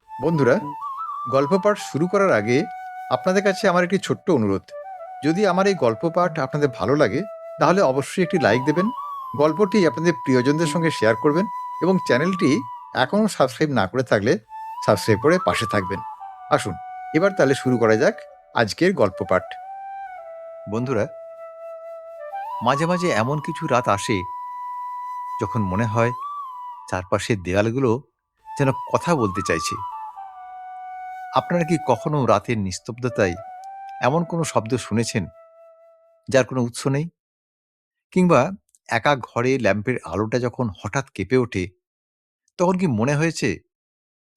বন্ধুরা, গল্প পাঠ শুরু করার আগে আপনাদের কাছে আমার একটি ছোট্ট অনুরোধ। যদি আমার এই গল্প পাঠ আপনাদের ভালো লাগে, তাহলে অবশ্যই একটি লাইক দেবেন, গল্পটি আপনাদের প্রিয়জনদের সঙ্গে শেয়ার করবেন এবং চ্যানেলটি এখনও সাবস্ক্রাইব না করে থাকলে সাবস্ক্রাইব করে পাশে থাকবেন। আসুন এবার তাহলে শুরু করা যাক আজকের গল্প পাঠ। বন্ধুরা, মাঝে মাঝে এমন কিছু রাত আসে যখন মনে হয় চারপাশের দেয়ালগুলো যেন কথা বলতে চাইছে। আপনারা কি কখনো রাতের নিস্তব্ধতায় এমন কোনো শব্দ শুনেছেন যার কোনো উৎস নেই? কিংবা একা ঘরে ল্যাম্পের আলোটা যখন হঠাৎ কেঁপে ওঠে, তখন কি মনে হয়েছে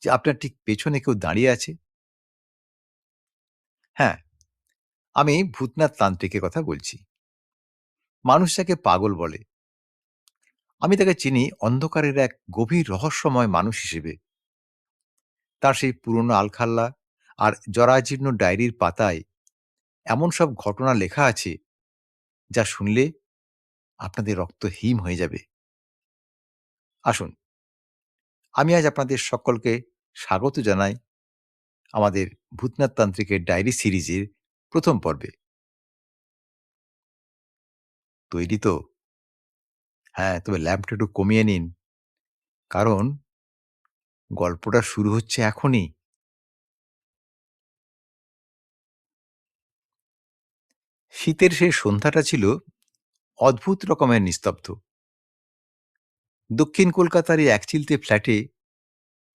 যে আপনার ঠিক পেছনে কেউ দাঁড়িয়ে আছে? হ্যাঁ, আমি ভূতনাথ তান্ত্রিকের কথা বলছি। মানুষ যাকে পাগল বলে, আমি তাকে চিনি অন্ধকারের এক গভীর রহস্যময় মানুষ হিসেবে। তার সেই পুরনো আলখাল্লা আর জরাজীর্ণ ডায়েরির পাতায় এমন সব ঘটনা লেখা আছে যা শুনলে আপনাদের রক্ত হিম হয়ে যাবে। আসুন, আমি আজ আপনাদের সকলকে স্বাগত জানাই আমাদের ভূতনাথ তান্ত্রিকের ডায়েরি সিরিজের প্রথম পর্বে। তৈরি তো? হ্যাঁ, তবে ল্যাম্পটা একটু কমিয়ে নিন, কারণ গল্পটা শুরু হচ্ছে এখনই। শীতের সেই সন্ধ্যাটা ছিল অদ্ভুত রকমের নিস্তব্ধ। দক্ষিণ কলকাতার এই একচিলতে ফ্ল্যাটে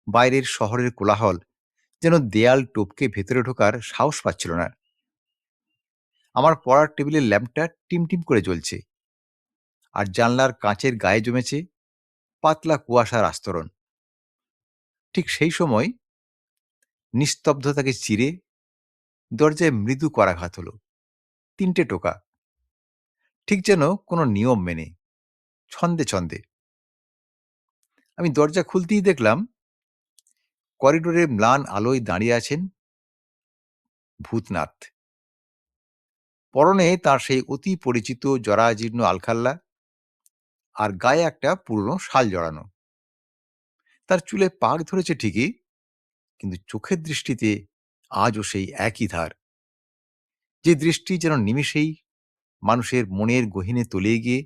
বাইরের শহরের কোলাহল যেন দেয়াল টপকে ভেতরে ঢোকার সাহস পাচ্ছিল না। আমার পড়ার টেবিলের ল্যাম্পটা টিমটিম করে জ্বলছে, আর জানলার কাঁচের গায়ে জমেছে পাতলা কুয়াশার আস্তরণ। ঠিক সেই সময় নিস্তব্ধতাকে চিরে দরজায় মৃদু করাঘাত হলো। 3টে টোকা, ঠিক যেন কোনো নিয়ম মেনে, ছন্দে ছন্দে। আমি দরজা খুলতেই দেখলাম করিডোরে ম্লান আলোয় দাঁড়িয়ে আছেন ভূতনাথ। পরনে তার সেই অতি পরিচিত জরাজীর্ণ আলখাল্লা, আর গায়ে একটা পুরনো শাল জড়ানো। তার চুলে পাক ধরেছে ঠিকই, কিন্তু চোখের দৃষ্টিতে আজও সেই একই ধার, যে দৃষ্টি যেন নিমেষেই মানুষের মনের গহীনে তলিয়ে গিয়ে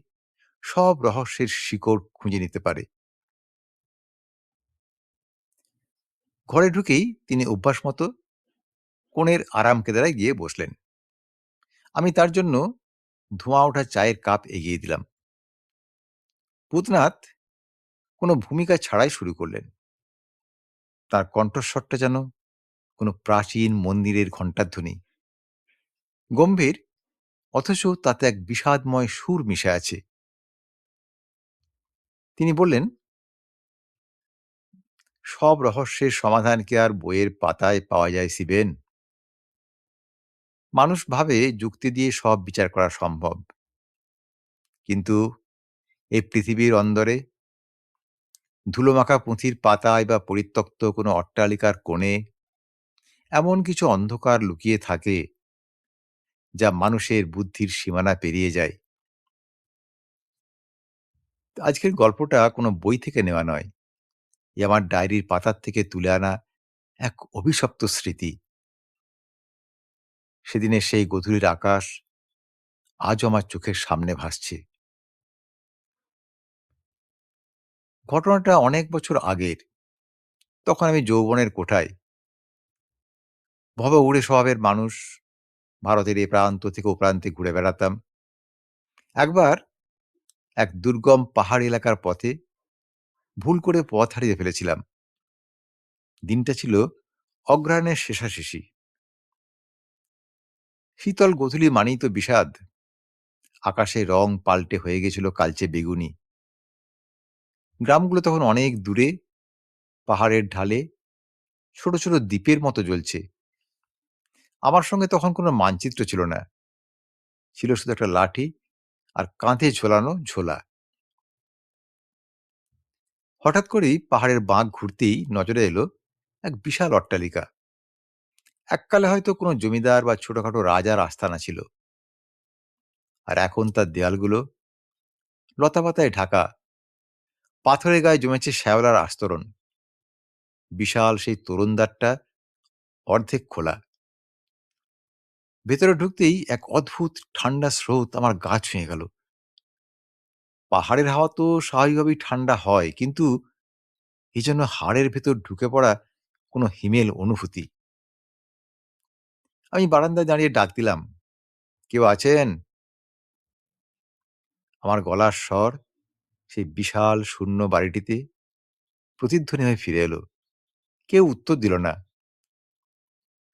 সব রহস্যের শিকড় খুঁজে নিতে পারে। ঘরে ঢুকেই তিনি অভ্যাস মতো কোণের আরাম কেদারায় গিয়ে বসলেন। আমি তার জন্য ধোঁয়া ওঠা চায়ের কাপ এগিয়ে দিলাম। ভূতনাথ কোনো ভূমিকা ছাড়াই শুরু করলেন। তার কণ্ঠস্বরটা যেন কোনো প্রাচীন মন্দিরের ঘণ্টাধ্বনি, গম্ভীর অথচ তাতে এক বিষাদময় সুর মিশে আছে। তিনি বললেন, সব রহস্যের সমাধান কি আর বইয়ের পাতায় পাওয়া যায় শিবেন? মানুষ ভাবে যুক্তি দিয়ে সব বিচার করা সম্ভব, কিন্তু এই পৃথিবীর অন্দরে ধুলোমাখা পুঁথির পাতায় বা পরিত্যক্ত কোনো অট্টালিকার কোণে এমন কিছু অন্ধকার লুকিয়ে থাকে যা মানুষের বুদ্ধির সীমানা পেরিয়ে যায়। আজকের গল্পটা কোনো বই থেকে নেওয়া নয়, এ আমার ডায়েরির পাতার থেকে তুলে আনা এক অভিশপ্ত স্মৃতি। সেদিনের সেই গধূলির আকাশ আজও আমার চোখের সামনে ভাসছে। ঘটনাটা অনেক বছর আগের। তখন আমি যৌবনের কোঠায়, ভব উড়ে স্বভাবের মানুষ, ভারতের এ প্রান্ত থেকে ও প্রান্তে ঘুরে বেড়াতাম। একবার এক দুর্গম পাহাড় এলাকার পথে ভুল করে পথ হারিয়ে ফেলেছিলাম। দিনটা ছিল অগ্রহায়ণের শেষাশেষি। শীতল গোধূলি মানেই তো বিষাদ। আকাশে রং পাল্টে হয়ে গেছিল কালচে বেগুনি। গ্রামগুলো তখন অনেক দূরে, পাহাড়ের ঢালে ছোট ছোট দ্বীপের মতো জ্বলছে। আমার সঙ্গে তখন কোনো মানচিত্র ছিল না, ছিল শুধু একটা লাঠি আর কাঁধে ঝোলানো ঝোলা। হঠাৎ করেই পাহাড়ের বাঁক ঘুরতেই নজরে এলো এক বিশাল অট্টালিকা। এককালে হয়তো কোনো জমিদার বা ছোটখাটো রাজার আস্তানা ছিল, আর এখন তার দেয়ালগুলো লতাপাতায় ঢাকা, পাথরের গায়ে জমেছে শ্যাওলার আস্তরণ। বিশাল সেই তরুণদ্বারটা অর্ধেক খোলা। ভেতরে ঢুকতেই এক অদ্ভুত ঠান্ডা স্রোত আমার গা ছুঁয়ে গেল। পাহাড়ের হাওয়া তো স্বাভাবিকভাবেই ঠান্ডা হয়, কিন্তু এই জন্য হাড়ের ভেতর ঢুকে পড়া কোনো হিমেল অনুভূতি। আমি বারান্দায় দাঁড়িয়ে ডাক দিলাম, কেউ আছেন? আমার গলার স্বর সেই বিশাল শূন্য বাড়িটিতে প্রতিধ্বনি হয়ে ফিরে এলো। কেউ উত্তর দিল না।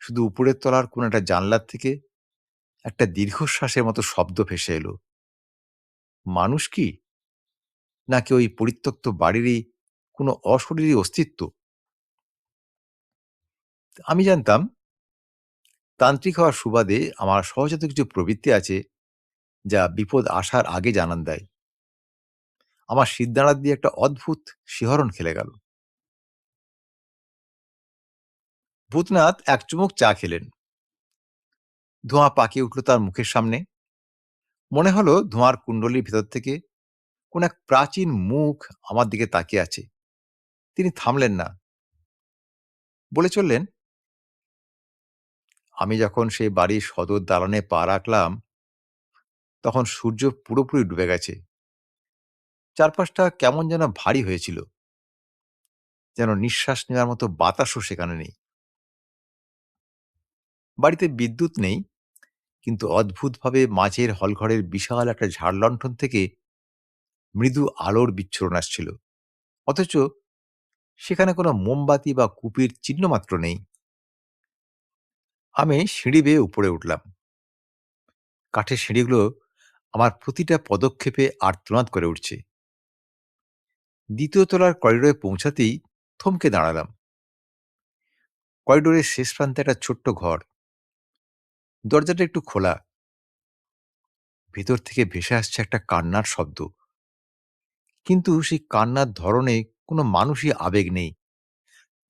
শুধু উপরের তলার কোন একটা জানলার থেকে একটা দীর্ঘশ্বাসের মতো শব্দ ভেসে এলো। মানুষ কি, নাকি ওই পরিত্যক্ত বাড়িরই কোনো অশরীরী অস্তিত্ব? আমি জানতাম তান্ত্রিক হওয়ার সুবাদে আমার সহজাত কিছু প্রবৃত্তি আছে, যা বিপদ আসার আগে জানান দেয়। আমার সিদ্ধাঁড়ার দিয়ে একটা অদ্ভুত শিহরণ খেলে গেল। ভূতনাথ এক চুমুক চা খেলেন। ধোঁয়া পাকিয়ে উঠল তার মুখের সামনে। মনে হলো ধোঁয়ার কুণ্ডলীর ভেতর থেকে কোন এক প্রাচীন মুখ আমার দিকে তাকিয়ে আছে। তিনি থামলেন না, বলে চললেন, আমি যখন সেই বাড়ির সদর দালানে পা রাখলাম, তখন সূর্য পুরোপুরি ডুবে গেছে। চারপাশটা কেমন যেন ভারী হয়েছিল, যেন নিঃশ্বাস নেওয়ার মতো বাতাসও সেখানে নেই। বাড়িতে বিদ্যুৎ নেই, কিন্তু অদ্ভুতভাবে মাঝের হলঘরের বিশাল একটা ঝাড়লণ্ঠন থেকে মৃদু আলোর বিচ্ছুরণ আসছিল। অথচ সেখানে কোনো মোমবাতি বা কুপির চিহ্ন মাত্র নেই। আমি সিঁড়ি বেয়ে উপরে উঠলাম। কাঠের সিঁড়িগুলো আমার প্রতিটা পদক্ষেপে আর্তনাদ করে উঠছে। দ্বিতীয় তলার করিডোরে পৌঁছাতেই থমকে দাঁড়ালাম। করিডোরের শেষ প্রান্তে একটা ছোট্ট ঘর। দরজাটা একটু খোলা। ভেতর থেকে ভেসে আসছে একটা কান্নার শব্দ, কিন্তু সেই কান্নার ধরনে কোনো মানুষই আবেগ নেই।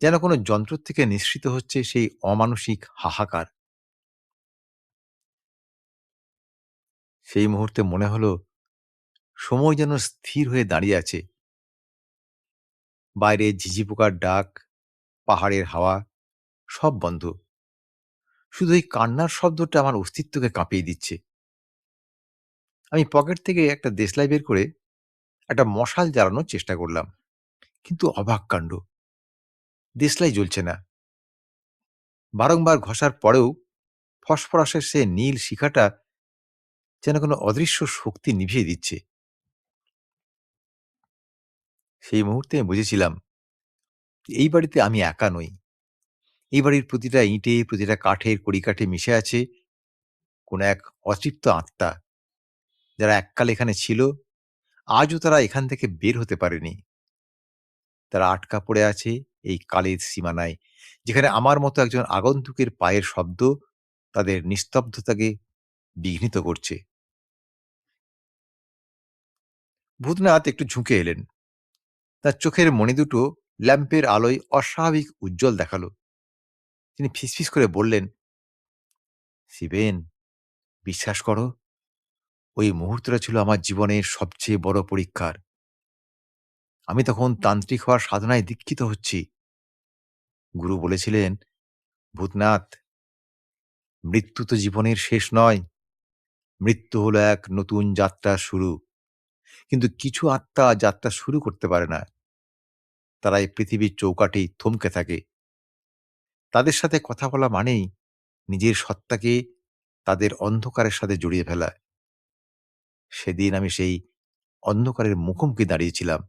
যেন কোনো যন্ত্র থেকে নিঃসৃত হচ্ছে সেই অমানসিক হাহাকার। সেই মুহূর্তে মনে হলো সময় যেন স্থির হয়ে দাঁড়িয়ে আছে। বাইরে ঝিঝি পোকার ডাক, পাহাড়ের হাওয়া, সব বন্ধ। শুধু এই কান্নার শব্দটা আমার অস্তিত্বকে কাঁপিয়ে দিচ্ছে। আমি পকেট থেকে একটা দেশলাই বের করে একটা মশাল জ্বালানোর চেষ্টা করলাম, কিন্তু অবাক কাণ্ড, দেশলাই জ্বলছে না। বারংবার ঘষার পরেও ফসফরাসের সে নীল শিখাটা যেন কোনো অদৃশ্য শক্তি নিভিয়ে দিচ্ছে। সেই মুহূর্তে আমি বুঝেছিলাম, এই বাড়িতে আমি একা নই। এই বাড়ির প্রতিটা ইঁটে, প্রতিটা কাঠের কড়িকাঠে মিশে আছে কোন এক অতৃপ্ত আত্মা, যারা এককাল এখানে ছিল, আজও তারা এখান থেকে বের হতে পারেনি। তারা আটকা পড়ে আছে এই কালের সীমানায়, যেখানে আমার মতো একজন আগন্তুকের পায়ের শব্দ তাদের নিস্তব্ধতাকে বিঘ্নিত করছে। ভূতনাথ একটু ঝুঁকে এলেন। তার চোখের মণি দুটো ল্যাম্পের আলোয় অস্বাভাবিক উজ্জ্বল দেখালো। তিনি ফিসফিস করে বললেন, শিবেন, বিশ্বাস করো, ওই মুহূর্তটা ছিল আমার জীবনের সবচেয়ে বড় পরীক্ষার। আমি তখন তান্ত্রিক হওয়ার সাধনায় দীক্ষিত হচ্ছি। গুরু বলেছিলেন, ভূতনাথ, মৃত্যু তো জীবনের শেষ নয়, মৃত্যু হলো এক নতুন যাত্রার শুরু। কিন্তু কিছু আত্মা যাত্রা শুরু করতে পারে না। তারা এই পৃথিবীর চৌকাঠেই থমকে থাকে। তাদের সাথে কথা বলা মানেই নিজের সত্তাকে তাদের অন্ধকারের সাথে জড়িয়ে ফেলা। সেদিন আমি সেই অন্ধকারের মুখোমুখি দাঁড়িয়েছিলাম।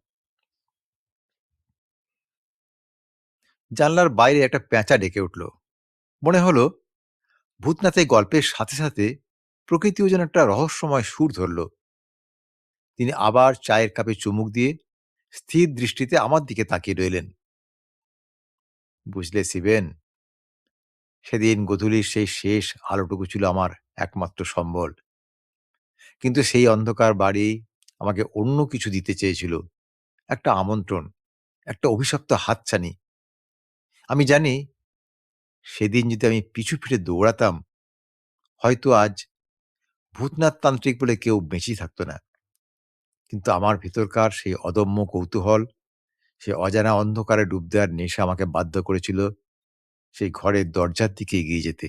জানলার বাইরে একটা পেঁচা ডেকে উঠল। মনে হলো ভূতনাথের গল্পের সাথে সাথে প্রকৃতিও যেন একটা রহস্যময় সুর ধরল। তিনি আবার চায়ের কাপে চুমুক দিয়ে স্থির দৃষ্টিতে আমার দিকে তাকিয়ে রইলেন। বুঝলে শিবেন, সেদিন গোধূলির সেই শেষ আলোটুকু ছিল আমার একমাত্র সম্বল। কিন্তু সেই অন্ধকার বাড়ি আমাকে অন্য কিছু দিতে চেয়েছিল, একটা আমন্ত্রণ। একটা অভিশপ্ত হাতছানি। আমি জানি সেদিন যদি আমি পিছু ফিরে দৌড়াতাম, হয়তো আজ ভূতনাথ তান্ত্রিক বলে কেউ বেঁচেই থাকতো না। কিন্তু আমার ভিতরকার সেই অদম্য কৌতূহল, সে অজানা অন্ধকারে ডুব দেওয়ার নেশা আমাকে বাধ্য করেছিল সেই ঘরের দরজার দিকে এগিয়ে যেতে।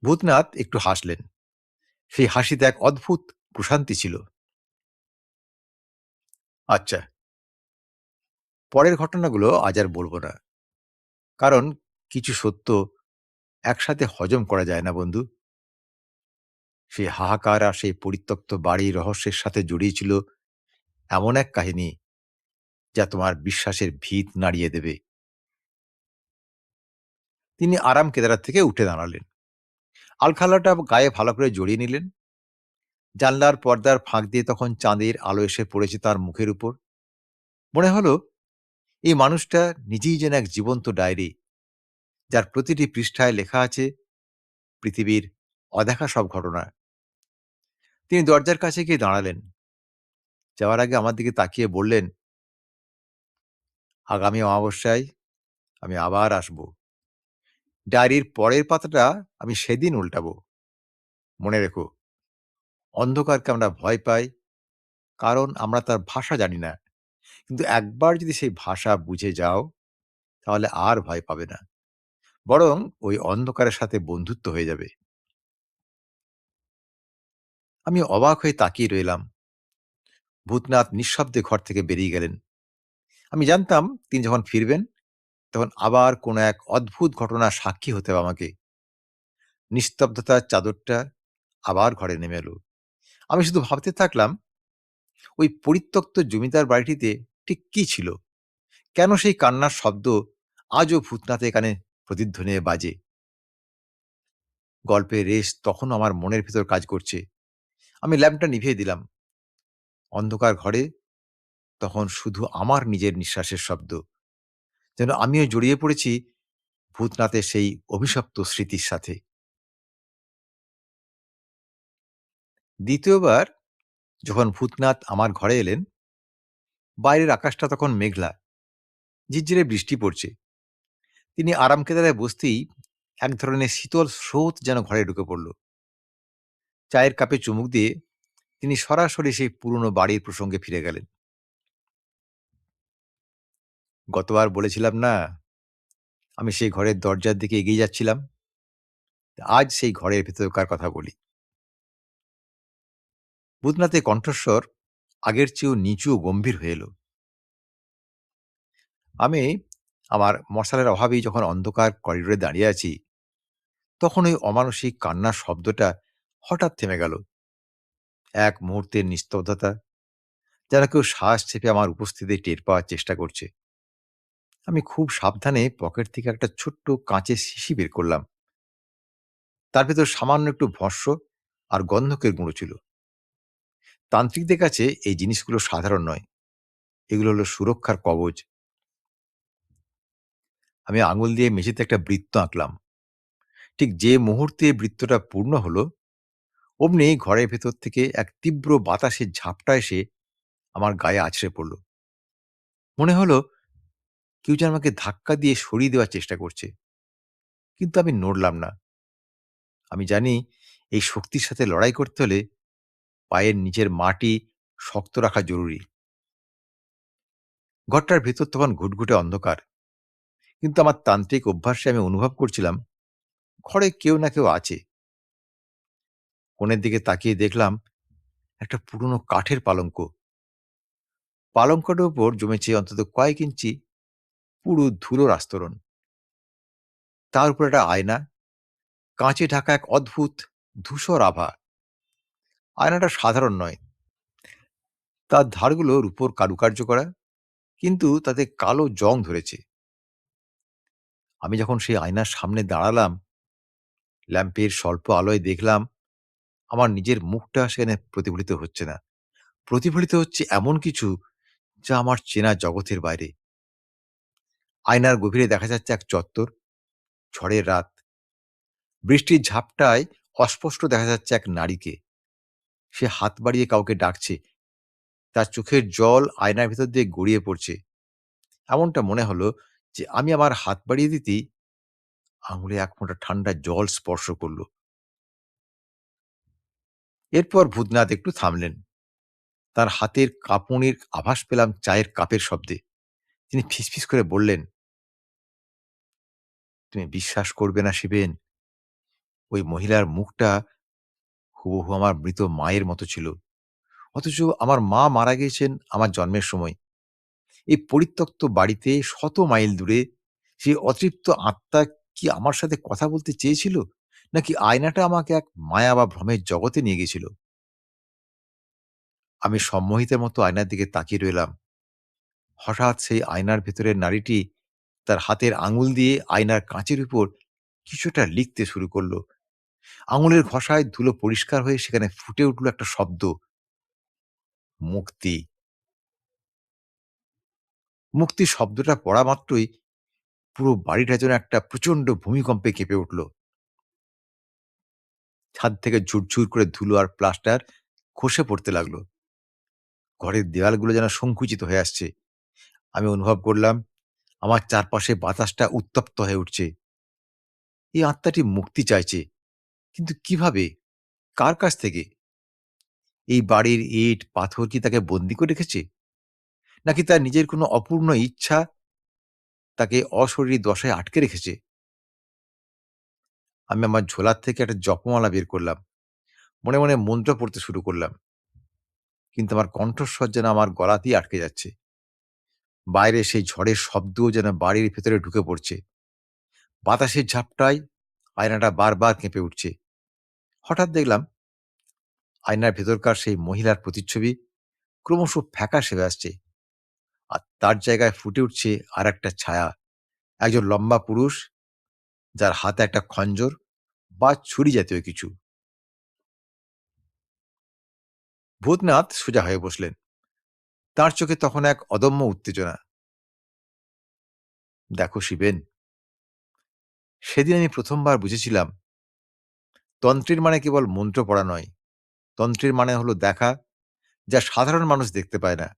ভূতনাথ একটু হাসলেন। সেই হাসিতে এক অদ্ভুত প্রশান্তি ছিল। আচ্ছা, পরের ঘটনাগুলো আজ আর বলব না। কারণ কিছু সত্য একসাথে হজম করা যায় না বন্ধু। সেই হাহাকার আর সেই পরিত্যক্ত বাড়ির রহস্যের সাথে জড়িয়ে ছিল এমন এক কাহিনী যা তোমার বিশ্বাসের ভিত নাড়িয়ে দেবে। তিনি আরাম কেদারা থেকে উঠে দাঁড়ালেন। আলখাল্লাটা গায়ে ভালো করে জড়িয়ে নিলেন। জানলার পর্দার ফাঁক দিয়ে তখন চাঁদের আলো এসে পড়েছে তার মুখের উপর। মনে হলো এই মানুষটা নিজেই যেন এক জীবন্ত ডায়েরি, যার প্রতিটি পৃষ্ঠায় লেখা আছে পৃথিবীর অদেখা সব ঘটনা। তিনি দরজার কাছে গিয়ে দাঁড়ালেন। যাওয়ার আগে আমার দিকে তাকিয়ে বললেন, আগামী অমাবস্যায় আমি আবার আসব। ডায়েরির পরের পাতাটা আমি সেদিন উল্টাবো। মনে রেখো, অন্ধকারকে আমরা ভয় পাই কারণ আমরা তার ভাষা জানি না। কিন্তু একবার যদি সেই ভাষা বুঝে যাও, তাহলে আর ভয় পাবে না। বরং ওই অন্ধকারের সাথে বন্ধুত্ব হয়ে যাবে। আমি অবাক হয়ে তাকিয়ে রইলাম। ভূতনাথ নিঃশব্দে ঘর থেকে বেরিয়ে গেলেন। আমি জানতাম তিনি যখন ফিরবেন, তখন আবার কোনো এক অদ্ভুত ঘটনার সাক্ষী হতে হবে আমাকে। নিস্তব্ধতার চাদরটা আবার ঘরে নেমে এলো। আমি শুধু ভাবতে থাকলাম, ওই পরিত্যক্ত জমিদার বাড়িটিতে ঠিক কি ছিল? কেন সেই কান্নার শব্দ আজও ভূতনাথের কানে প্রতিধ্বনি হয়ে বাজে? গল্পের রেশ তখনও আমার মনের ভেতর কাজ করছে। আমি ল্যাম্পটা নিভিয়ে দিলাম। অন্ধকার ঘরে তখন শুধু আমার নিজের নিঃশ্বাসের শব্দ, যেন আমিও জড়িয়ে পড়েছি ভূতনাথের সেই অভিশপ্ত স্মৃতির সাথে। দ্বিতীয়বার যখন ভূতনাথ আমার ঘরে এলেন, বাইরের আকাশটা তখন মেঘলা, ঝিরঝিরে বৃষ্টি পড়ছে। তিনি আরাম কেদারায় বসতেই এক ধরনের শীতল স্রোত যেন ঘরে ঢুকে পড়ল। চায়ের কাপে চুমুক দিয়ে তিনি সরাসরি সেই পুরনো বাড়ির প্রসঙ্গে ফিরে গেলেন। গতবার বলেছিলাম না, আমি সেই ঘরের দরজার দিকে এগিয়ে যাচ্ছিলাম? আজ সেই ঘরের ভেতরকার কথা বলি। ভূতনাথের কণ্ঠস্বর আগের চেয়েও নিচু ও গম্ভীর হয়ে এলো। আমি আমার মশালের অভাবেই যখন অন্ধকার করিডোরে দাঁড়িয়ে আছি, তখন ওই অমানসিক কান্নার শব্দটা হঠাৎ থেমে গেল। এক মুহূর্তের নিস্তব্ধতা, যেন কেউ শ্বাস চেপে আমার উপস্থিতি টের পাওয়ার চেষ্টা করছে। আমি খুব সাবধানে পকেট থেকে একটা ছোট্ট কাঁচের শিশি বের করলাম। তার ভেতর সামান্য একটু ভস্ম আর গন্ধকের গুঁড়ো ছিল। তান্ত্রিকদের কাছে এই জিনিসগুলো সাধারণ নয়, এগুলো হলো সুরক্ষার কবচ। আমি আঙুল দিয়ে মেঝেতে একটা বৃত্ত আঁকলাম। ঠিক যে মুহূর্তে বৃত্তটা পূর্ণ হলো, অমনি ঘরের ভেতর থেকে এক তীব্র বাতাসের ঝাপটা এসে আমার গায়ে আছড়ে পড়ল। মনে হলো কেউ যেন আমাকে ধাক্কা দিয়ে সরিয়ে দেওয়ার চেষ্টা করছে, কিন্তু আমি নড়লাম না। আমি জানি এই শক্তির সাথে লড়াই করতে হলে পায়ের নিচের মাটি শক্ত রাখা জরুরি। ঘরটার ভেতর তখন ঘুটঘুটে অন্ধকার, কিন্তু আমার তান্ত্রিক অভ্যাসে আমি অনুভব করছিলাম ঘরে কেউ না কেউ আছে। কোণের দিকে তাকিয়ে দেখলাম একটা পুরনো কাঠের পালঙ্ক। পালঙ্কটার উপর জমেছে অন্তত কয়েক ইঞ্চি পুরো ধুলোর আস্তরণ। তার উপর একটা আয়না, কাঁচে ঢাকা এক অদ্ভুত ধূসর আভা। আয়নাটা সাধারণ নয়, তার ধারগুলো রূপোর কারুকার্য করা, কিন্তু তাতে কালো জং ধরেছে। আমি যখন সেই আয়নার সামনে দাঁড়ালাম, ল্যাম্পের স্বল্প আলোয় দেখলাম আমার নিজের মুখটা সেখানে প্রতিফলিত হচ্ছে না। প্রতিফলিত হচ্ছে এমন কিছু যা আমার চেনা জগতের বাইরে। আয়নার গভীরে দেখা যাচ্ছে এক চত্বর, ঝড়ের রাত। বৃষ্টির ঝাপটায় অস্পষ্ট দেখা যাচ্ছে এক নারীকে। সে হাত বাড়িয়ে কাউকে ডাকছে, তার চোখের জল আয়নার ভেতর দিয়ে গড়িয়ে পড়ছে। এমনটা মনে হলো যে আমি আমার হাত বাড়িয়ে দিতেই আঙুলে এক ফোঁটা ঠান্ডা জল স্পর্শ করল। এরপর ভূতনাথ একটু থামলেন। তার হাতের কাঁপুনির আভাস পেলাম চায়ের কাপের শব্দে। তিনি ফিসফিস করে বললেন, "তুমি বিশ্বাস করবে না শিবেন, ওই মহিলার মুখটা হুবহু আমার মৃত মায়ের মতো ছিল। অথচ আমার মা মারা গিয়েছেন আমার জন্মের সময়। এই পরিত্যক্ত বাড়িতে শত মাইল দূরে সেই অতৃপ্ত আত্মা কি আমার সাথে কথা বলতে চেয়েছিল? নাকি আয়নাটা আমাকে এক মায়া বা ভ্রমের জগতে নিয়ে গেছিল?" আমি সম্মোহিতের মতো আয়নার দিকে তাকিয়ে রইলাম। হঠাৎ সেই আয়নার ভেতরের নারীটি তার হাতের আঙুল দিয়ে আয়নার কাঁচের উপর কিছুটা লিখতে শুরু করল। আঙুলের ঘষায় ধুলো পরিষ্কার হয়ে সেখানে ফুটে উঠল একটা শব্দ, মুক্তি। মুক্তি শব্দটা পড়া মাত্রই পুরো বাড়িটা যেন একটা প্রচন্ড ভূমিকম্পে কেঁপে উঠল। ছাদ থেকে ঝুরঝুর করে ধুলো আর প্লাস্টার খসে পড়তে লাগলো। ঘরের দেওয়ালগুলো যেন সংকুচিত হয়ে আসছে। আমি অনুভব করলাম আমার চারপাশে বাতাসটা উত্তপ্ত হয়ে উঠছে। এই আত্মাটি মুক্তি চাইছে, কিন্তু কিভাবে? কার কাছ থেকে? এই বাড়ির ইট পাথর কি তাকে বন্দি করে রেখেছে, নাকি তার নিজের কোনো অপূর্ণ ইচ্ছা তাকে অশরীরী দশায় আটকে রেখেছে? আমি আমার ঝোলার থেকে একটা জপমালা বের করলাম, মনে মনে মন্ত্র পড়তে শুরু করলাম, কিন্তু আমার কণ্ঠস্বর যেন আমার গলাতেই আটকে যাচ্ছে। বাইরে সেই ঝড়ের শব্দও যেন বাড়ির ভেতরে ঢুকে পড়ছে। বাতাসের ঝাপটায় আয়নাটা বারবার কেঁপে উঠছে। হঠাৎ দেখলাম আয়নার ভেতরকার সেই মহিলার প্রতিচ্ছবি ক্রমশ ফ্যাকাশে হয়ে আসছে, আর তার জায়গায় ফুটে উঠছে আর একটা ছায়া, একজন লম্বা পুরুষ যার হাতে একটা খঞ্জর বা ছুরি জাতীয় কিছু। ভূতনাথ সোজা হয়ে বসলেন। তার চোখে তখন এক অদম্য উত্তেজনা। "দেখো শিবেন, সেদিন আমি প্রথমবার বুঝেছিলাম তন্ত্রের মানে কেবল মন্ত্র পড়া নয়। তন্ত্রের মানে হলো দেখা, যা সাধারণ মানুষ দেখতে পায় না।"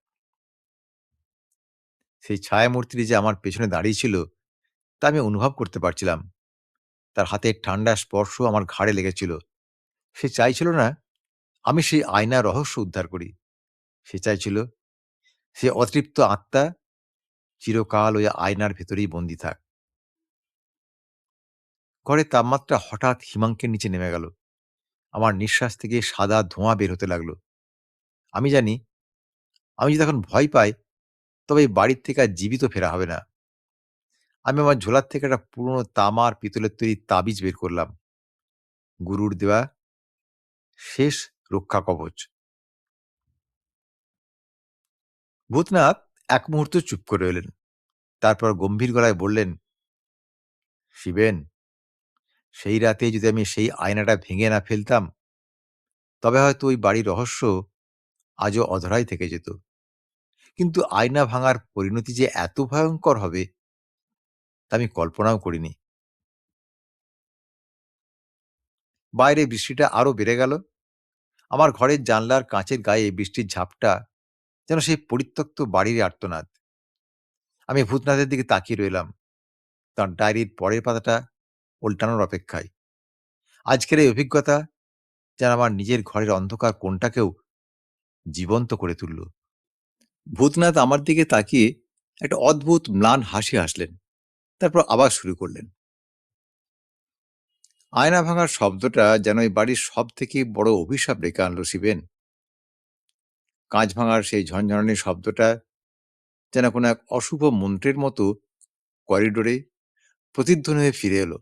সেই ছায়ামূর্তিটি যে আমার পেছনে দাঁড়িয়ে ছিল তা আমি অনুভব করতে পারছিলাম। তার হাতের ঠান্ডা স্পর্শ আমার ঘাড়ে লেগেছিল। সে চাইছিল না আমি সেই আয়নার রহস্য উদ্ধার করি। সে চাইছিল সে অতৃপ্ত আত্মা চিরকাল ওই আয়নার ভেতরেই বন্দী থাক। ঘরের তাপমাত্রা হঠাৎ হিমাঙ্কের নিচে নেমে গেল। আমার নিঃশ্বাস থেকে সাদা ধোঁয়া বের হতে লাগলো। আমি জানি আমি যদি এখন ভয় পাই তবে এই বাড়ির থেকে আর জীবিত ফেরা হবে না। আমি আমার ঝোলার থেকে একটা পুরনো তামা আর পিতলের তৈরি তাবিজ বের করলাম। গুরুর দেওয়া শেষ রক্ষা কবচ। ভূতনাথ এক মুহূর্ত চুপ করে রইলেন। তারপর গম্ভীর গলায় বললেন, "শিবেন, সেই রাতে যদি আমি সেই আয়নাটা ভেঙে না ফেলতাম তবে হয়তো ওই বাড়ির রহস্য আজও অধরাই থেকে যেত। কিন্তু আয়না ভাঙার পরিণতি যে এত ভয়ঙ্কর হবে তা আমি কল্পনাও করিনি।" বাইরে বৃষ্টিটা আরো বেড়ে গেল। আমার ঘরের জানলার কাঁচের গায়ে বৃষ্টির ঝাপটা যেন সেই পরিত্যক্ত বাড়ির আর্তনাদ। আমি ভূতনাথের দিকে তাকিয়ে রইলাম, তার ডায়েরির পরের পাতাটা উল্টানোর অপেক্ষায়। আজকের এই অভিজ্ঞতা যেন আমার নিজের ঘরের অন্ধকার কোণটাকেও জীবন্ত করে তুলল। ভূতনাথ আমার দিকে তাকিয়ে একটা অদ্ভুত ম্লান হাসি হাসলেন। তারপর আবার শুরু করলেন, "আয়না ভাঙার শব্দটা যেন এই বাড়ির সব থেকে বড় অভিশাপ ডেকে আনলো শিবেন। কাঁচ ভাঙার সেই ঝনঝনানি শব্দটা যেন কোনো এক অশুভ মন্ত্রের মতো করিডোরে প্রতিধ্বনি হয়ে ফিরে এলো।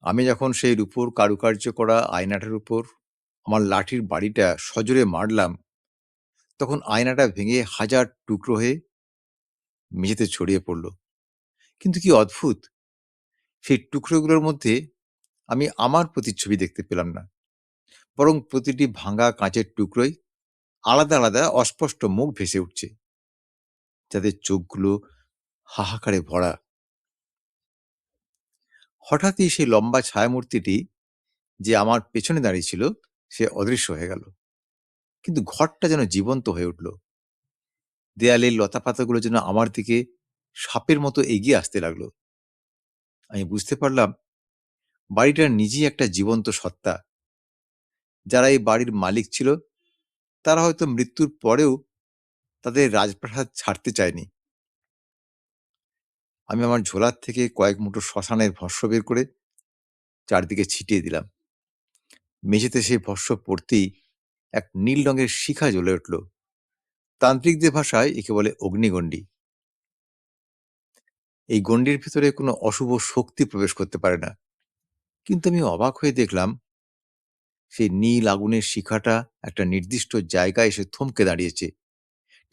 আমি যখন সেই রূপোর কারুকার্য করা আয়নাটার উপর আমার লাঠির বাড়িটা সজোরে মারলাম, তখন আয়নাটা ভেঙে হাজার টুকরো হয়ে মেঝেতে ছড়িয়ে পড়ল। কিন্তু কি অদ্ভুত, সেই টুকরোগুলোর মধ্যে আমি আমার প্রতিচ্ছবি দেখতে পেলাম না, বরং প্রতিটি ভাঙা কাঁচের টুকরোয় আলাদা আলাদা অস্পষ্ট মুখ ভেসে উঠছে, যাদের চোখগুলো হাহাকারে ভরা। হঠাৎই সেই লম্বা ছায়ামূর্তিটি যে আমার পেছনে দাঁড়িয়ে ছিল সে অদৃশ্য হয়ে গেল, কিন্তু ঘরটা যেন জীবন্ত হয়ে উঠল। দেয়ালের লতাপাতাগুলো যেন আমার দিকে সাপের মতো এগিয়ে আসতে লাগলো। আমি বুঝতে পারলাম বাড়িটা নিজেই একটা জীবন্ত সত্তা। যারা এই বাড়ির মালিক ছিল তারা হয়তো মৃত্যুর পরেও তাদের রাজপ্রাসাদ ছাড়তে চায়নি। আমি আমার ঝোলার থেকে কয়েক মুঠো শ্মশানের ভস্ম বের করে চারদিকে ছিটিয়ে দিলাম। মেঝেতে সেই ভস্ম পড়তেই এক নীল রঙের শিখা জ্বলে উঠল। তান্ত্রিকদের ভাষায় একে বলে অগ্নিগণ্ডি। এই গণ্ডির ভিতরে কোনো অশুভ শক্তি প্রবেশ করতে পারে না। কিন্তু আমি অবাক হয়ে দেখলাম সেই নীল আগুনের শিখাটা একটা নির্দিষ্ট জায়গায় এসে থমকে দাঁড়িয়েছে,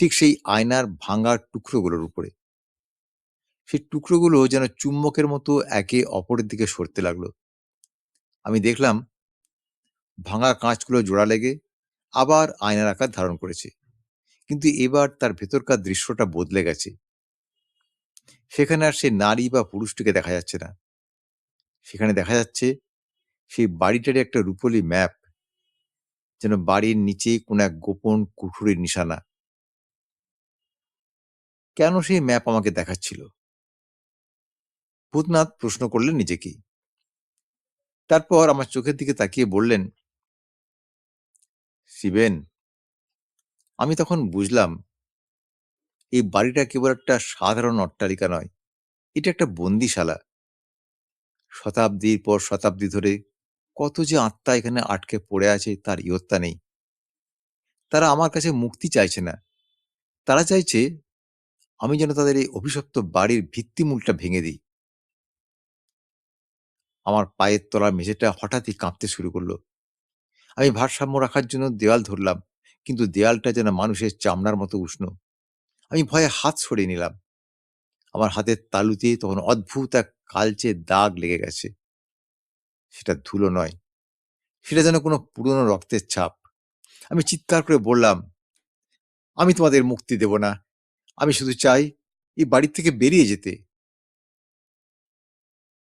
ঠিক সেই আয়নার ভাঙা টুকরোগুলোর উপরে। সেই টুকরোগুলো যেন চুম্বকের মতো একে অপরের দিকে সরতে লাগলো। আমি দেখলাম ভাঙা কাঁচগুলো জোড়া লেগে আবার আয়নার আকার ধারণ করেছে, কিন্তু এবার তার ভেতরকার দৃশ্যটা বদলে গেছে। সেখানে আর সে নারী বা পুরুষটিকে দেখা যাচ্ছে না। সেখানে দেখা যাচ্ছে সেই বাড়িটারই একটা রূপোলী ম্যাপ, যেন বাড়ির নিচে কোন এক গোপন কুঠুরির নিশানা। কেন সেই ম্যাপ আমাকে দেখাচ্ছিল? ভূতনাথ প্রশ্ন করলেন নিজেকেই। তারপর আমার চোখের দিকে তাকিয়ে বললেন, শিবেন, আমি তখন বুঝলাম এই বাড়িটা কেবল একটা সাধারণ অট্টালিকা নয়, এটা একটা বন্দিশালা। শতাব্দীর পর শতাব্দী ধরে কত যে আত্মা এখানে আটকে পড়ে আছে তার ইয়ত্তা নেই। তারা আমার কাছে মুক্তি চাইছে না, তারা চাইছে আমি যেন তাদের এই অভিশপ্ত বাড়ির ভিত্তিমূলটা ভেঙে দিই। আমার পায়ের তলার মেঝেটা হঠাৎই কাঁপতে শুরু করলো। আমি ভারসাম্য রাখার জন্য দেওয়াল ধরলাম, কিন্তু দেয়ালটা যেন মানুষের চামড়ার মতো উষ্ণ। আমি ভয়ে হাত সরিয়ে নিলাম। আমার হাতের তালুতে তখন অদ্ভুত এক কালচে দাগ লেগে গেছে। সেটা ধুলো নয়, সেটা যেন কোনো পুরনো রক্তের ছাপ। আমি চিৎকার করে বললাম, আমি তোমাদের মুক্তি দেব না, আমি শুধু চাই এই বাড়ি থেকে বেরিয়ে যেতে।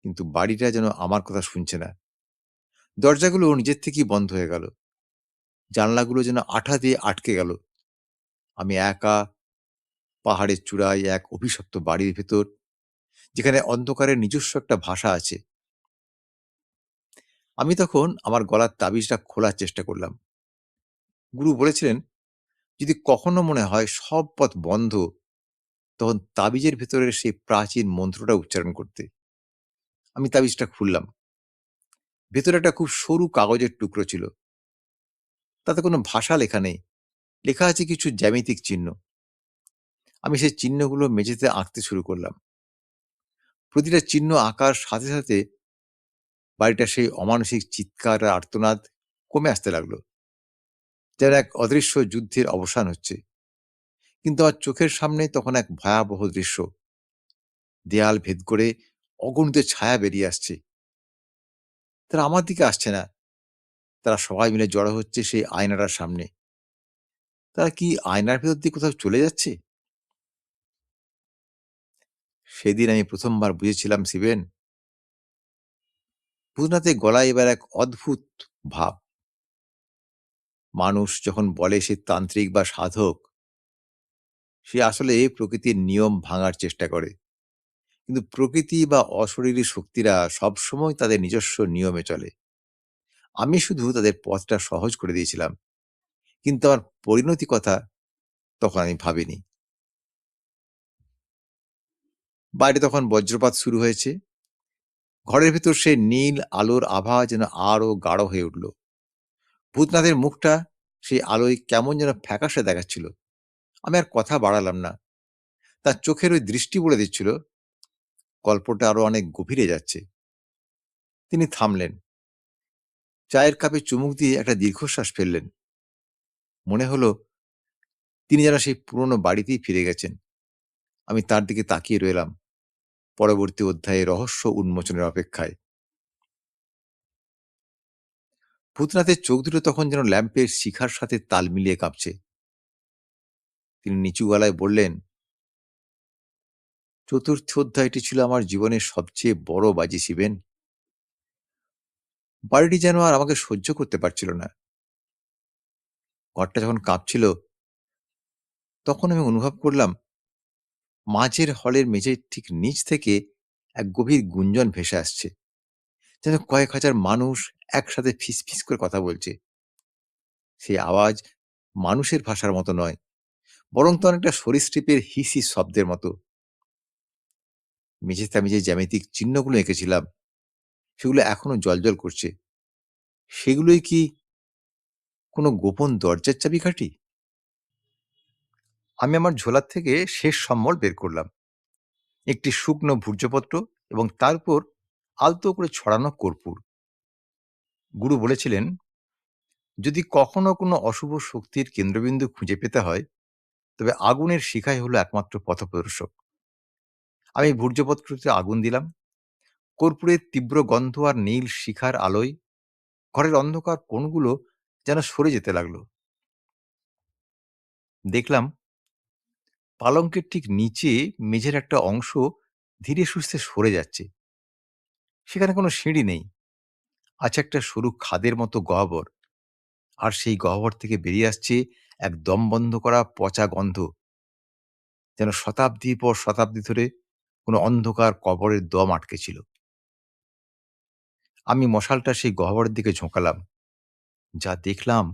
কিন্তু বাড়িটা যেন আমার কথা শুনছে না। দরজাগুলো নিজের থেকেই বন্ধ হয়ে গেল, জানলাগুলো যেন আঠা দিয়ে আটকে গেল। আমি একা পাহাড়ের চূড়ায় এক অভিশপ্ত বাড়ির ভেতর, যেখানে অন্ধকারের নিজস্ব একটা ভাষা আছে। আমি তখন আমার গলার তাবিজটা খোলার চেষ্টা করলাম। গুরু বলেছিলেন, যদি কখনো মনে হয় সব পথ বন্ধ, তখন তাবিজের ভেতরের সেই প্রাচীন মন্ত্রটা উচ্চারণ করতে। আমি তাবিজটা খুললাম। ভেতরে একটা খুব সরু কাগজের টুকরো ছিল। তাতে কোনো ভাষা লেখা নেই, লেখা আছে কিছু জ্যামিতিক চিহ্ন। আমি সেই চিহ্নগুলো মেঝেতে আঁকতে শুরু করলাম। প্রতিটা চিহ্ন আঁকার সাথে সাথে বাড়িটা সেই অমানসিক চিৎকার আর আর্তনাদ কমে আসতে লাগলো, যেন এক অদৃশ্য যুদ্ধের অবসান হচ্ছে। কিন্তু আমার চোখের সামনে তখন এক ভয়াবহ দৃশ্য। দেয়াল ভেদ করে অগণিত ছায়া বেরিয়ে আসছে। তারা আমার দিকে আসছে না, তারা সবাই মিলে জড়ো হচ্ছে সেই আয়নাটার সামনে। তারা কি আয়নার ভেতর দিয়ে কোথাও চলে যাচ্ছে? সেদিন আমি প্রথমবার বুঝেছিলাম, শিবেন, ভূতনাথের গলায় এবার এক অদ্ভুত ভাব। মানুষ যখন বলে সে তান্ত্রিক বা সাধক, সে আসলে প্রকৃতির নিয়ম ভাঙার চেষ্টা করে। কিন্তু প্রকৃতি বা অশরীরী শক্তিরা সবসময় তাদের নিজস্ব নিয়মে চলে। আমি শুধু তাদের পথটা সহজ করে দিয়েছিলাম, কিন্তু আমার পরিণতি কথা তখন আমি ভাবিনি। বাইরে তখন বজ্রপাত শুরু হয়েছে। ঘরের ভেতর সেই নীল আলোর আভা যেন আরো গাঢ় হয়ে উঠল। ভূতনাথের মুখটা সেই আলোয় কেমন যেন ফ্যাকাশে দেখাচ্ছিল। আমি আর কথা বাড়ালাম না। তার চোখের ওই দৃষ্টি বলে দিচ্ছিল গল্পটা আরো অনেক গভীরে যাচ্ছে। তিনি থামলেন, চায়ের কাপে চুমুক দিয়ে একটা দীর্ঘশ্বাস ফেললেন। মনে হলো তিনি যেন সেই পুরনো বাড়িতেই ফিরে গেছেন। আমি তার দিকে তাকিয়ে রইলাম, পরবর্তী অধ্যায়ে রহস্য উন্মোচনের অপেক্ষায়। ভূতনাথের চোখ দুটো তখন যেন ল্যাম্পের শিখার সাথে তাল মিলিয়ে কাঁপছে। তিনি নিচু গলায় বললেন, চতুর্থ অধ্যায়টি ছিল আমার জীবনের সবচেয়ে বড় বাজি, শিবেন। বাড়িটি যেন আর আমাকে সহ্য করতে পারছিল না। ঘরটা যখন কাঁপছিল, তখন আমি অনুভব করলাম মাঝের হলের মেঝের ঠিক নিচ থেকে এক গভীর গুঞ্জন ভেসে আসছে, যেন কয়েক হাজার মানুষ একসাথে ফিসফিস করে কথা বলছে। সেই আওয়াজ মানুষের ভাষার মতো নয়, বরং তো অনেকটা সরীসৃপের হিসি শব্দের মতো। মেঝেতে আমি যে জ্যামিতিক চিহ্নগুলো এঁকেছিলাম সেগুলো এখনো জ্বলজ্বল করছে। সেগুলোই কি কোনো গোপন দরজার চাবিকাঠি? আমি আমার ঝোলার থেকে শেষ সম্বল বের করলাম, একটি শুকনো ভূর্জপত্র এবং তার উপর আলতো করে ছড়ানো কর্পূর। গুরু বলেছিলেন, যদি কখনো কোনো অশুভ শক্তির কেন্দ্রবিন্দু খুঁজে পেতে হয়, তবে আগুনের শিখাই হলো একমাত্র পথপ্রদর্শক। আমি ভূর্জপত্রতে আগুন দিলাম। কর্পূরের তীব্র গন্ধ আর নীল শিখার আলোয় ঘরের অন্ধকার কোণগুলো যেন সরে যেতে লাগলো। দেখলাম পালঙ্কের ঠিক নিচে মেঝের একটা অংশ ধীরে সুস্থে সরে যাচ্ছে। সেখানে কোনো সিঁড়ি নেই, আছে একটা সরু খাদের মতো গহ্বর। আর সেই গহ্বর থেকে বেরিয়ে আসছে এক দম বন্ধ করা পচা গন্ধ, যেন শতাব্দীর পর শতাব্দী ধরে কোনো অন্ধকার কবরের দম আটকে ছিল। আমি মশালটা সেই গহ্বরের দিকে ঝোঁকালাম। যা দেখলাম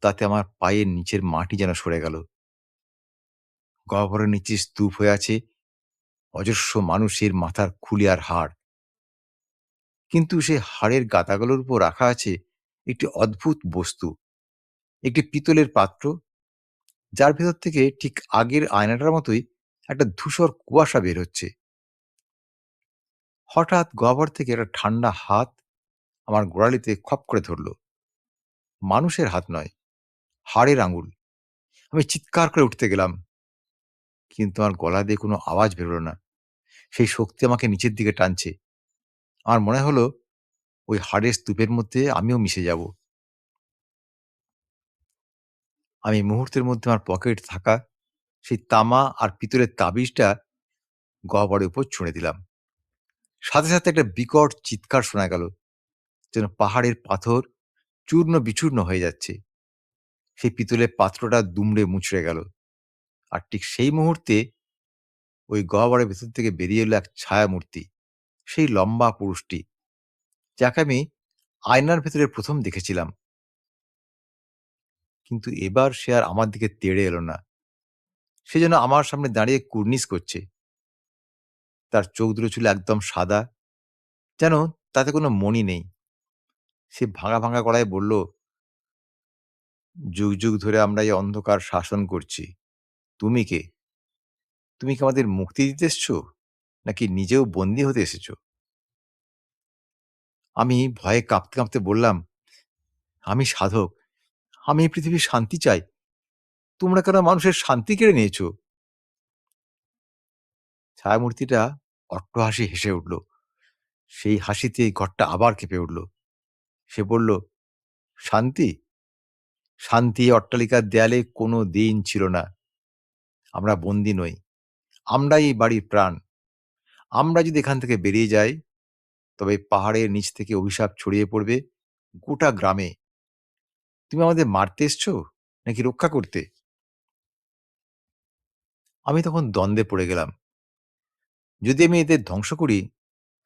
তাতে আমার পায়ের নিচের মাটি যেন সরে গেল। গহ্বরের নিচে স্তূপ হয়ে আছে অজস্র মানুষের মাথার খুলি আর হাড়। কিন্তু সেই হাড়ের গাদাগুলোর উপর রাখা আছে একটি অদ্ভুত বস্তু, একটি পিতলের পাত্র, যার ভেতর থেকে ঠিক আগের আয়নাটার মতোই একটা ধূসর কুয়াশা বের হচ্ছে। হঠাৎ গহ্বর থেকে একটা ঠান্ডা হাত আমার গোড়ালিতে খপ করে ধরল। মানুষের হাত নয়, হাড়ের আঙুল। আমি চিৎকার করে উঠতে গেলাম, কিন্তু আমার গলা দিয়ে কোনো আওয়াজ বেরোলো না। সেই শক্তি আমাকে নিচের দিকে টানছে। আমার মনে হলো ওই হাড়ের স্তূপের মধ্যে আমিও মিশে যাব। আমি মুহূর্তের মধ্যে আমার পকেট থাকা সেই তামা আর পিতলের তাবিজটা গহ্বরের উপর ছুঁড়ে দিলাম। সাথে সাথে একটা বিকট চিৎকার শোনা গেল, যেন পাহাড়ের পাথর চূর্ণ বিচূর্ণ হয়ে যাচ্ছে। সেই পিতলের পাত্রটা দুমড়ে মুচড়ে গেল। আর ঠিক সেই মুহূর্তে ওই গহ্বরের ভেতর থেকে বেরিয়ে এলো এক ছায়ামূর্তি, সেই লম্বা পুরুষটি যাকে আমি আয়নার ভেতরে প্রথম দেখেছিলাম। কিন্তু এবার সে আর আমার দিকে তেড়ে এলো না। সে যেন আমার সামনে দাঁড়িয়ে কুর্নিশ করছে। তার চোখ দুটো ছিল একদম সাদা, যেন তাতে কোনো মণি নেই। সে ভাঙা ভাঙা গলায় বলল, যুগ যুগ ধরে আমরা এই অন্ধকার শাসন করছি। তুমি কে? তুমি কি আমাদের মুক্তি দিতে এসছো, নাকি নিজেও বন্দী হতে এসেছো? আমি ভয়ে কাঁপতে কাঁপতে বললাম, আমি সাধক, আমি এই পৃথিবীর শান্তি চাই। তোমরা কেন মানুষের শান্তি কেড়ে নিয়েছো? ছায়ামূর্তিটা অট্টহাসি হেসে উঠল। সেই হাসিতে ঘরটা আবার কেঁপে উঠল। সে বলল, শান্তি? শান্তি এই অট্টালিকার দেয়ালে কোনো দিন ছিল না। আমরা বন্দী নই, আমরাই এই বাড়ির প্রাণ। আমরা যদি এখান থেকে বেরিয়ে যাই, তবে এই পাহাড়ের নিচ থেকে অভিশাপ ছড়িয়ে পড়বে গোটা গ্রামে। তুমি আমাদের মারতে এসছো, নাকি রক্ষা করতে? আমি তখন দ্বন্দ্বে পড়ে গেলাম। যদি আমি এদের ধ্বংস করি,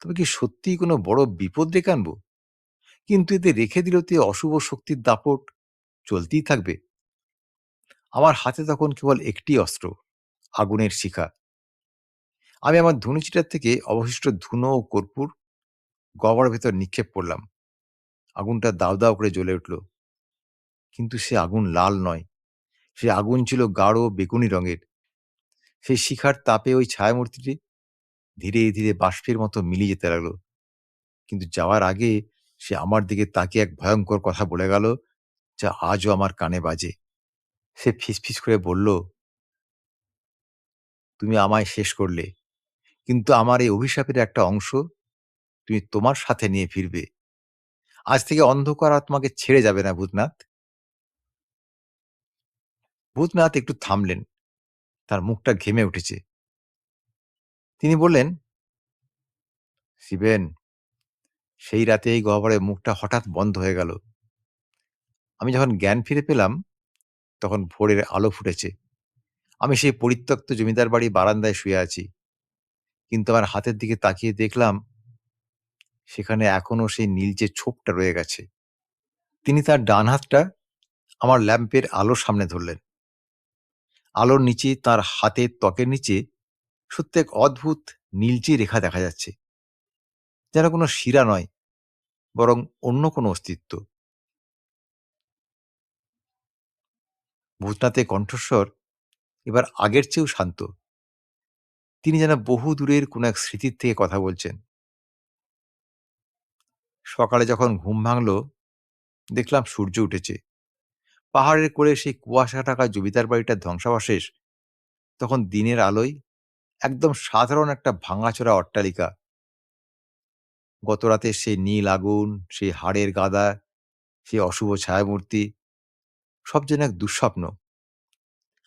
তবে কি সত্যিই কোনো বড় বিপদ ডেকে আনবো? কিন্তু এদের রেখে দিলেও তো এই অশুভ শক্তির দাপট চলতেই থাকবে। আমার হাতে তখন কেবল একটি অস্ত্র, আগুনের শিখা। আমি আমার ধনুচিটার থেকে অবশিষ্ট ধুনো ও কর্পূর গহ্বরের ভেতর নিক্ষেপ করলাম। আগুনটা দাউ দাউ করে জ্বলে উঠল। কিন্তু সে আগুন লাল নয়, সে আগুন ছিল গাঢ় বেগুনি রঙের। সেই শিখার তাপে ওই ছায়ামূর্তিটি ধীরে ধীরে বাষ্পের মতো মিলিয়ে যেতে লাগলো। কিন্তু যাওয়ার আগে সে আমার দিকে তাকিয়ে এক ভয়ঙ্কর কথা বলে গেল, যা আজও আমার কানে বাজে। সে ফিসফিস করে বলল, তুমি আমায় শেষ করলে, কিন্তু আমার এই অভিশাপের একটা অংশ তুমি তোমার সাথে নিয়ে ফিরবে। আজ থেকে অন্ধকার আর তোমাকে ছেড়ে যাবে না, ভূতনাথ। ভূতনাথ একটু থামলেন, তার মুখটা ঘেমে উঠেছে। তিনি বললেন, শিবেন, সেই রাতে এই গহ্বরের মুখটা হঠাৎ বন্ধ হয়ে গেল। আমি যখন জ্ঞান ফিরে পেলাম, তখন ভোরের আলো ফুটেছে। আমি সেই পরিত্যক্ত জমিদার বাড়ি বারান্দায় শুয়ে আছি, কিন্তু আমার হাতের দিকে তাকিয়ে দেখলাম সেখানে এখনো সেই নীলচে ছোপটা রয়ে গেছে। তিনি তার ডান হাতটা আমার ল্যাম্পের আলোর সামনে ধরলেন। আলোর নিচে তার হাতের ত্বকের নিচে সত্যি এক অদ্ভুত নীলচে রেখা দেখা যাচ্ছে, যেন কোনো শিরা নয়, বরং অন্য কোনো অস্তিত্ব। ভূতনাথের কণ্ঠস্বর এবার আগের চেয়েও শান্ত। তিনি যেন বহু দূরের কোনো এক স্মৃতির থেকে কথা বলছেন। সকালে যখন ঘুম ভাঙল, দেখলাম সূর্য উঠেছে। পাহাড়ের কোলে সেই কুয়াশা ঢাকা জমিদার বাড়িটার ধ্বংসাবশেষ তখন দিনের আলোয় একদম সাধারণ একটা ভাঙাচোরা অট্টালিকা। গতরাতের সেই নীল আগুন, সেই হাড়ের গাদা, সেই অশুভ ছায়ামূর্তি, সব যেন এক দুঃস্বপ্ন।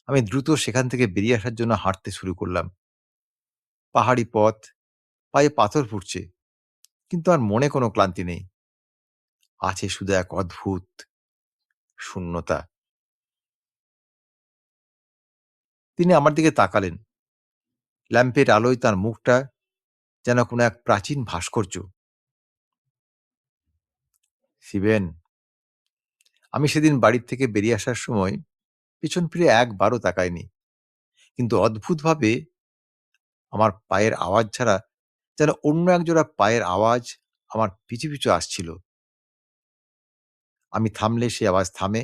আমি দ্রুত সেখান থেকে বেরিয়ে আসার জন্য হাঁটতে শুরু করলাম। পাহাড়ি পথ, পায়ে পাথর ফুটছে, কিন্তু আর মনে কোনো ক্লান্তি নেই। আছে শুধু এক অদ্ভুত শূন্যতা। তিনি আমার দিকে তাকালেন। ল্যাম্পের আলোয় তার মুখটা যেন কোনো এক প্রাচীন ভাস্কর্য। শিবেন, আমি সেদিন বাড়ির থেকে বেরিয়ে আসার সময় পেছন ফিরে একবারও তাকাইনি, কিন্তু অদ্ভুতভাবে আমার পায়ের আওয়াজ ছাড়া যেন অন্য একজোড়া পায়ের আওয়াজ আমার পিছু পিছু আসছিল। আমি থামলে সে আওয়াজ থামে,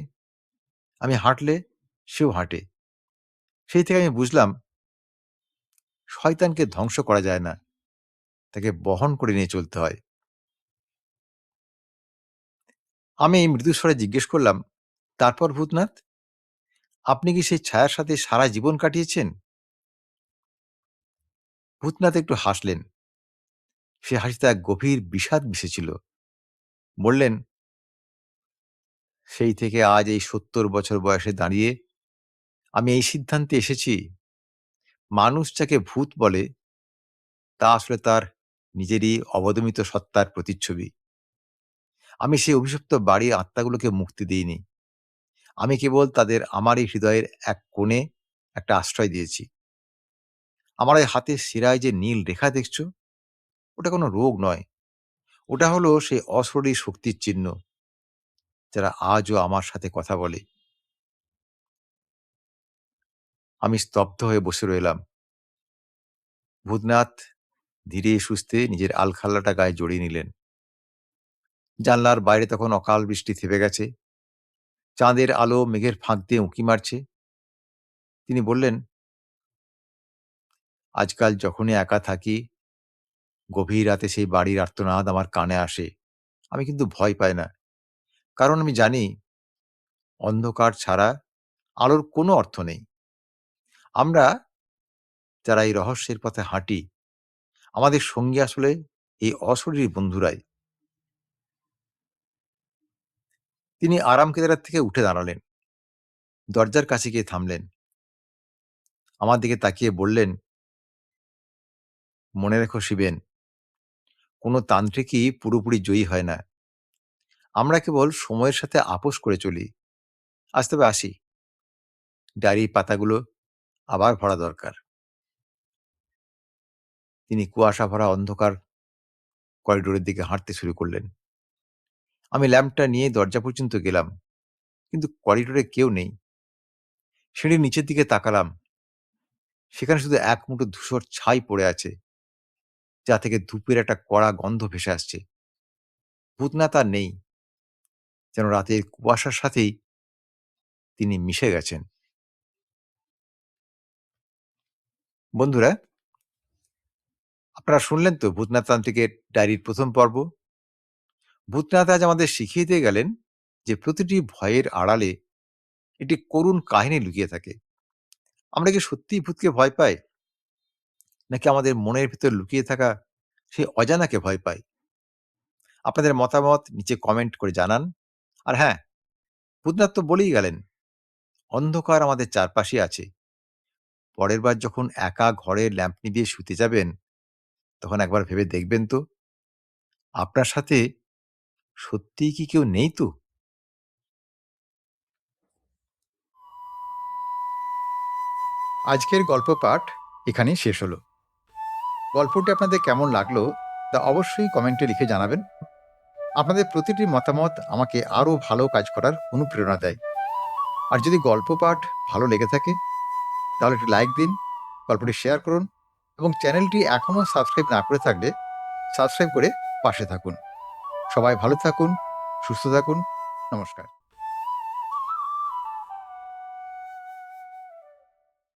আমি হাঁটলে সেও হাঁটে। সেই থেকে আমি বুঝলাম, শয়তানকে ধ্বংস করা যায় না, তাকে বহন করে নিয়ে চলতে হয়। আমি এই মৃদুস্বরে জিজ্ঞেস করলাম, তারপর ভূতনাথ, আপনি কি সেই ছায়ার সাথে সারা জীবন কাটিয়েছেন? ভূতনাথ একটু হাসলেন। সে হাসিতে এক গভীর বিষাদ মিশেছিল। বললেন, সেই থেকে আজ এই ৭০ বছর বয়সে দাঁড়িয়ে আমি এই সিদ্ধান্তে এসেছি, মানুষ যাকে ভূত বলে তা আসলে তার নিজেরই অবদমিত সত্তার প্রতিচ্ছবি। আমি সেই অভিশপ্ত বাড়ির আত্মাগুলোকে মুক্তি দিইনি। আমি কেবল তাদের আমার এই হৃদয়ের এক কোণে একটা আশ্রয় দিয়েছি। আমার এই হাতের শিরায় যে নীল রেখা দেখছো, ওটা কোনো রোগ নয়। ওটা হলো সেই অশরীরী শক্তির চিহ্ন, যারা আজও আমার সাথে কথা বলে। আমি স্তব্ধ হয়ে বসে রইলাম। ভূতনাথ ধীরে সুস্থে নিজের আলখাল্লাটা গায়ে জড়িয়ে নিলেন। জানলার বাইরে তখন অকাল বৃষ্টি থেমে গেছে। চাঁদের আলো মেঘের ফাঁক দিয়ে উঁকি মারছে। তিনি বললেন, আজকাল যখনই একা থাকি, গভীর রাতে সেই বাড়ির আর্তনাদ আমার কানে আসে। আমি কিন্তু ভয় পাই না। কারণ আমি জানি, অন্ধকার ছাড়া আলোর কোনো অর্থ নেই। আমরা যারা এই রহস্যের পথে হাঁটি, আমাদের সঙ্গী আসলে এই অশরীরী বন্ধুরাই। তিনি আরাম কেদারার থেকে উঠে দাঁড়ালেন। দরজার কাছে গিয়ে থামলেন। আমার দিকে তাকিয়ে বললেন, মনে রেখো শিবেন, কোনো তান্ত্রিকই পুরোপুরি জয়ী হয় না। আমরা কেবল সময়ের সাথে আপোস করে চলি। আজ তবে আসি। ডায়েরির পাতাগুলো আবার ভরা দরকার। তিনি কুয়াশা ভরা অন্ধকার করিডোরের দিকে হাঁটতে শুরু করলেন। আমি ল্যাম্পটা নিয়ে দরজা পর্যন্ত গেলাম, কিন্তু করিডোরে কেউ নেই। সিঁড়ির নিচের দিকে তাকালাম। সেখানে শুধু এক মুঠো ধূসর ছাই পড়ে আছে, যা থেকে ধূপের একটা কড়া গন্ধ ভেসে আসছে। ভূতনাথ আর নেই, যেন রাতের কুয়াশার সাথেই তিনি মিশে গেছেন। বন্ধুরা, আপনারা শুনলেন তো ভূতনাথ তান্ত্রিকের ডায়েরির প্রথম পর্ব। ভূতনাথ আজ আমাদের শিখিয়ে দিয়ে গেলেন যে প্রতিটি ভয়ের আড়ালে একটি করুণ কাহিনী লুকিয়ে থাকে। আমরা কি সত্যিই ভূতকে ভয় পাই, নাকি আমাদের মনের ভিতর লুকিয়ে থাকা সেই অজানাকে ভয় পাই? আপনাদের মতামত নিচে কমেন্ট করে জানান। আর হ্যাঁ, ভূতনাথ তো বলেই গেলেন, অন্ধকার আমাদের চারপাশে আছে। পরের বার যখন একা ঘরে ল্যাম্প নিভিয়ে শুতে যাবেন, তখন একবার ভেবে দেখবেন তো, আপনার সাথে সত্যিই কি কেউ নেই তো? আজকের গল্প পাঠ এখানেই শেষ হলো। গল্পটি আপনাদের কেমন লাগলো তা অবশ্যই কমেন্টে লিখে জানাবেন। আপনাদের প্রতিটি মতামত আমাকে আরও ভালো কাজ করার অনুপ্রেরণা দেয়। আর যদি গল্প পাঠ ভালো লেগে থাকে তাহলে একটি লাইক দিন, গল্পটি শেয়ার করুন এবং চ্যানেলটি এখনও সাবস্ক্রাইব না করে থাকলে সাবস্ক্রাইব করে পাশে থাকুন। সবাই ভালো থাকুন, সুস্থ থাকুন। নমস্কার।